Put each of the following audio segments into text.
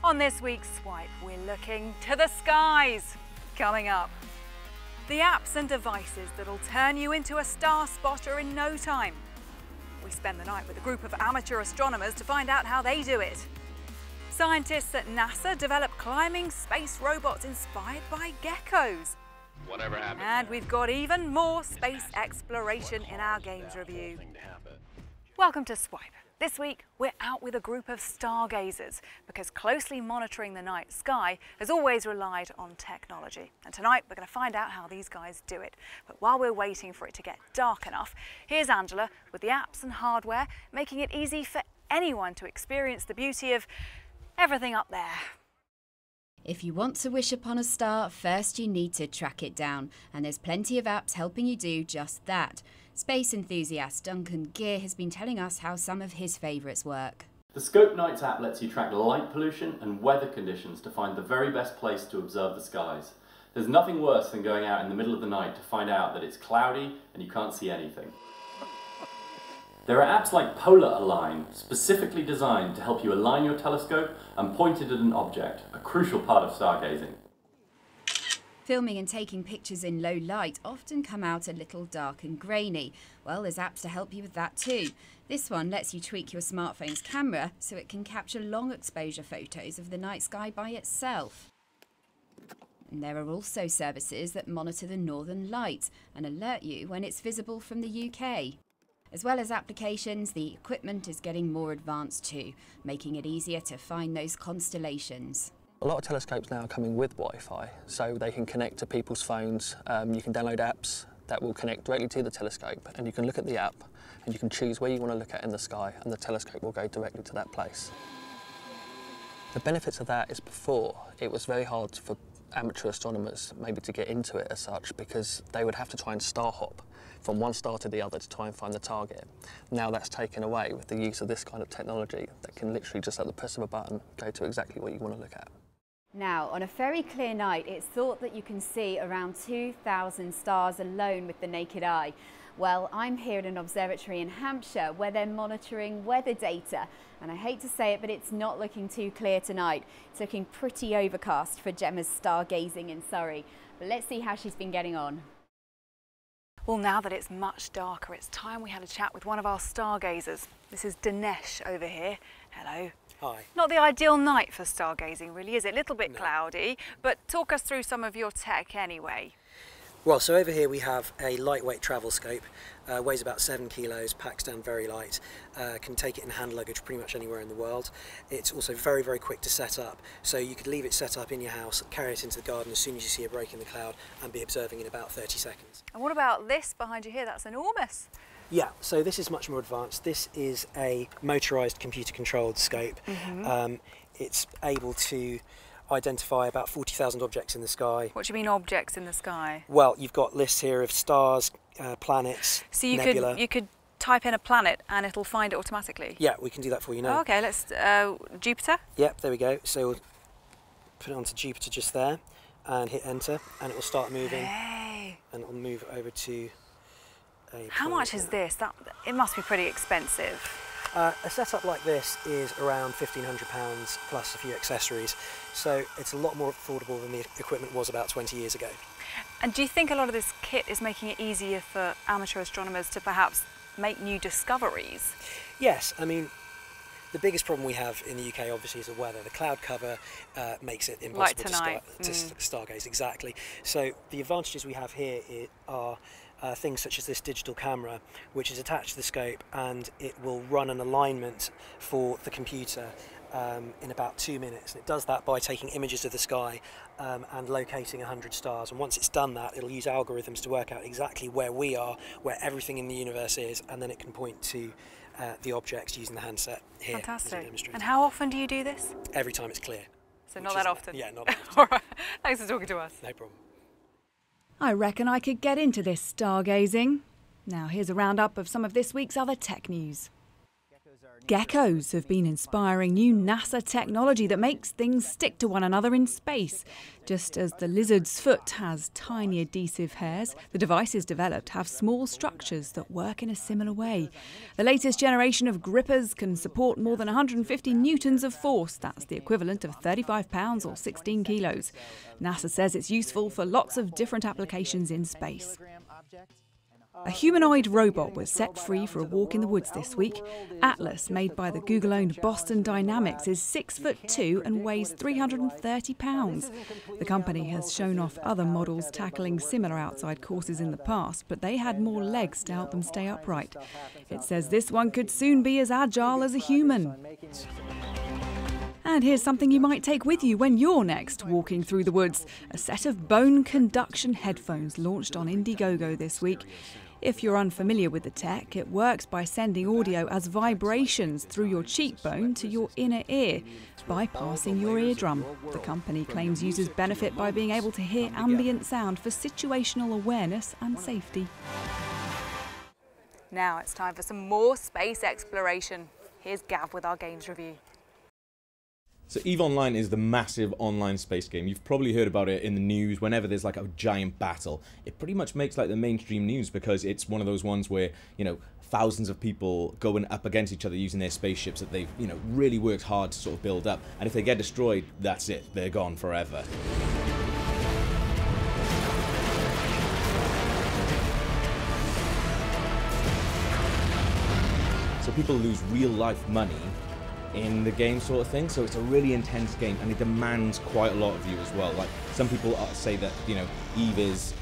On this week's Swipe, we're looking to the skies. Coming up, the apps and devices that'll turn you into a star spotter in no time. We spend the night with a group of amateur astronomers to find out how they do it. Scientists at NASA develop climbing space robots inspired by geckos. Whatever happened. And we've got even more space exploration in our games review. Welcome to Swipe. This week, we're out with a group of stargazers because closely monitoring the night sky has always relied on technology. And tonight, we're going to find out how these guys do it. But while we're waiting for it to get dark enough, here's Angela with the apps and hardware, making it easy for anyone to experience the beauty of everything up there. If you want to wish upon a star, first you need to track it down, and there's plenty of apps helping you do just that. Space enthusiast Duncan Gear has been telling us how some of his favourites work. The Scope Nights app lets you track light pollution and weather conditions to find the very best place to observe the skies. There's nothing worse than going out in the middle of the night to find out that it's cloudy and you can't see anything. There are apps like Polar Align, specifically designed to help you align your telescope and point it at an object, a crucial part of stargazing. Filming and taking pictures in low light often come out a little dark and grainy. Well, there's apps to help you with that too. This one lets you tweak your smartphone's camera so it can capture long exposure photos of the night sky by itself. And there are also services that monitor the northern lights and alert you when it's visible from the UK. As well as applications, the equipment is getting more advanced too, making it easier to find those constellations. A lot of telescopes now are coming with Wi-Fi, so they can connect to people's phones. You can download apps that will connect directly to the telescope, and you can look at the app and you can choose where you want to look at in the sky, and the telescope will go directly to that place. The benefits of that is before, it was very hard for amateur astronomers maybe to get into it as such, because they would have to try and star hop from one star to the other to try and find the target. Now that's taken away with the use of this kind of technology that can literally just at the press of a button go to exactly what you want to look at. Now, on a very clear night, it's thought that you can see around 2,000 stars alone with the naked eye. Well, I'm here at an observatory in Hampshire where they're monitoring weather data. And I hate to say it, but it's not looking too clear tonight. It's looking pretty overcast for Gemma's stargazing in Surrey. But let's see how she's been getting on. Well, now that it's much darker, it's time we had a chat with one of our stargazers. This is Dinesh over here. Hello. Hi. Not the ideal night for stargazing, really, is it? A little bit cloudy, but talk us through some of your tech anyway. Well, so over here we have a lightweight travel scope, weighs about 7 kilos, packs down very light, can take it in hand luggage pretty much anywhere in the world. It's also very, very quick to set up, so you could leave it set up in your house, carry it into the garden as soon as you see a break in the cloud, and be observing in about 30 seconds. And what about this behind you here? That's enormous. Yeah, so this is much more advanced. This is a motorised computer-controlled scope. It's able to identify about 40,000 objects in the sky. What do you mean objects in the sky? Well, you've got lists here of stars, planets, so you nebula. you could type in a planet and it'll find it automatically? Yeah, we can do that for you now. Oh, okay, let's Jupiter? Yep, there we go. So we'll put it onto Jupiter just there and hit enter, and it will start moving. Hey. And it will move over to a How much is this? It must be pretty expensive. A setup like this is around £1,500 plus a few accessories, so it's a lot more affordable than the equipment was about 20 years ago. And do you think a lot of this kit is making it easier for amateur astronomers to perhaps make new discoveries? Yes, I mean, the biggest problem we have in the UK obviously is the weather. The cloud cover makes it impossible to stargaze, exactly. So the advantages we have here are things such as this digital camera, which is attached to the scope, and it will run an alignment for the computer in about 2 minutes. And it does that by taking images of the sky and locating 100 stars. And once it's done that, it'll use algorithms to work out exactly where we are, where everything in the universe is, and then it can point to the objects using the handset here. Fantastic. And how often do you do this? Every time it's clear. So not that often? Yeah, not that often. All right. Thanks for talking to us. No problem. I reckon I could get into this stargazing. Now here's a roundup of some of this week's other tech news. geckos have been inspiring new NASA technology that makes things stick to one another in space. Just as the lizard's foot has tiny adhesive hairs, the devices developed have small structures that work in a similar way. The latest generation of grippers can support more than 150 newtons of force. That's the equivalent of 35 pounds or 16 kilos. NASA says it's useful for lots of different applications in space. A humanoid robot was set free for a walk in the woods this week. Atlas, made by the Google-owned Boston Dynamics, is 6'2" and weighs 330 pounds. The company has shown off other models tackling similar outside courses in the past, but they had more legs to help them stay upright. It says this one could soon be as agile as a human. And here's something you might take with you when you're next walking through the woods. A set of bone conduction headphones launched on Indiegogo this week. If you're unfamiliar with the tech, it works by sending audio as vibrations through your cheekbone to your inner ear, bypassing your eardrum. The company claims users benefit by being able to hear ambient sound for situational awareness and safety. Now it's time for some more space exploration. Here's Gav with our games review. So EVE Online is the massive online space game. You've probably heard about it in the news whenever there's like a giant battle. It pretty much makes like the mainstream news because it's one of those ones where, you know, thousands of people going up against each other using their spaceships that they've, you know, really worked hard to sort of build up. And if they get destroyed, that's it. They're gone forever. So people lose real life money in the game sort of thing, so it's a really intense game and it demands quite a lot of you as well. Like some people say that, you know, EVE is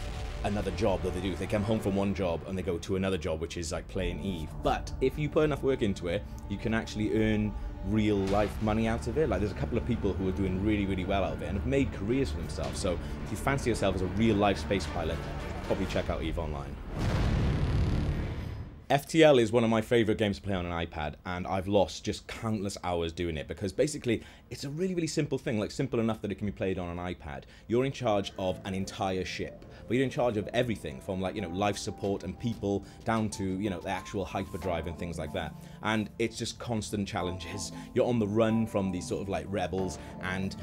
another job that they do. They come home from one job and they go to another job, which is like playing EVE. But if you put enough work into it, you can actually earn real life money out of it. Like there's a couple of people who are doing really, really well out of it and have made careers for themselves. So if you fancy yourself as a real life space pilot, probably check out EVE Online. FTL is one of my favourite games to play on an iPad, and I've lost just countless hours doing it because basically it's a really, really simple thing, like simple enough that it can be played on an iPad. You're in charge of an entire ship, but you're in charge of everything from, like, you know, life support and people down to, you know, the actual hyperdrive and things like that. And it's just constant challenges. You're on the run from these sort of like rebels, and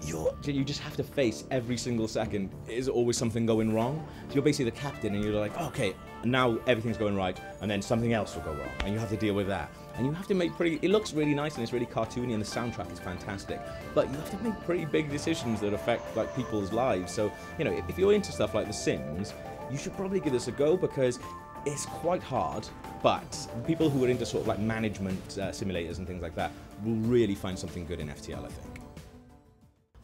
you just have to face every single second. Is always something going wrong? So you're basically the captain and you're like, okay, now everything's going right, and then something else will go wrong, and you have to deal with that. And you have to make it looks really nice and it's really cartoony and the soundtrack is fantastic, but you have to make pretty big decisions that affect like people's lives. So, you know, if you're into stuff like The Sims, you should probably give this a go because it's quite hard, but people who are into sort of like management simulators and things like that will really find something good in FTL, I think.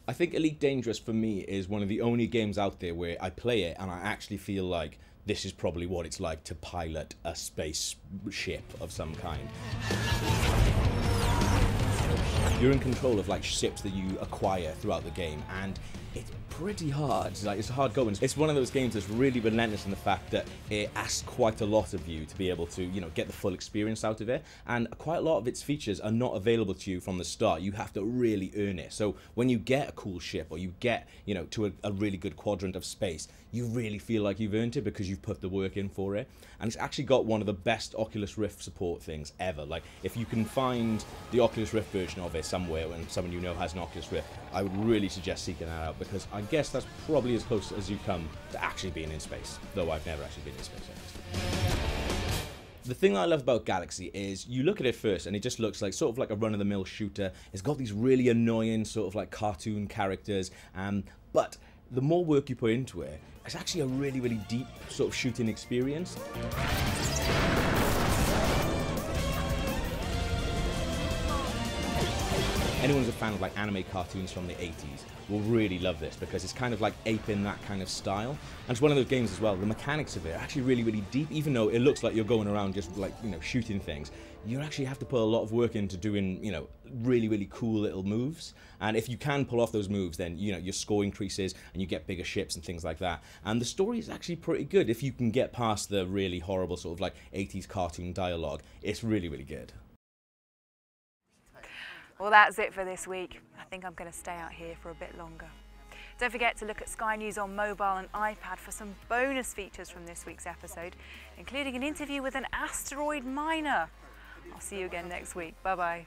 I think Elite Dangerous for me is one of the only games out there where I play it and I actually feel like this is probably what it's like to pilot a spaceship of some kind. You're in control of like ships that you acquire throughout the game, and it's pretty hard. Like, it's hard going. It's one of those games that's really relentless in the fact that it asks quite a lot of you to be able to, you know, get the full experience out of it. And quite a lot of its features are not available to you from the start. You have to really earn it. So when you get a cool ship or you get, you know, to a really good quadrant of space, you really feel like you've earned it because you've put the work in for it. And it's actually got one of the best Oculus Rift support things ever. Like, if you can find the Oculus Rift version of it somewhere when someone you know has an Oculus Rift, I would really suggest seeking that out because I guess that's probably as close as you come to actually being in space, though I've never actually been in space, obviously. The thing I love about Galak-Z is you look at it first and it just looks like sort of like a run-of-the-mill shooter. It's got these really annoying sort of like cartoon characters, but the more work you put into it, it's actually a really, really deep sort of shooting experience. Anyone who's a fan of like anime cartoons from the 80s will really love this because it's kind of like aping that kind of style. And it's one of those games as well, the mechanics of it are actually really, really deep. Even though it looks like you're going around just like, you know, shooting things, you actually have to put a lot of work into doing, you know, really, really cool little moves. And if you can pull off those moves, then, you know, your score increases and you get bigger ships and things like that. And the story is actually pretty good. If you can get past the really horrible sort of like 80s cartoon dialogue, it's really, really good. Well, that's it for this week. I think I'm going to stay out here for a bit longer. Don't forget to look at Sky News on mobile and iPad for some bonus features from this week's episode, including an interview with an asteroid miner. I'll see you again next week. Bye-bye.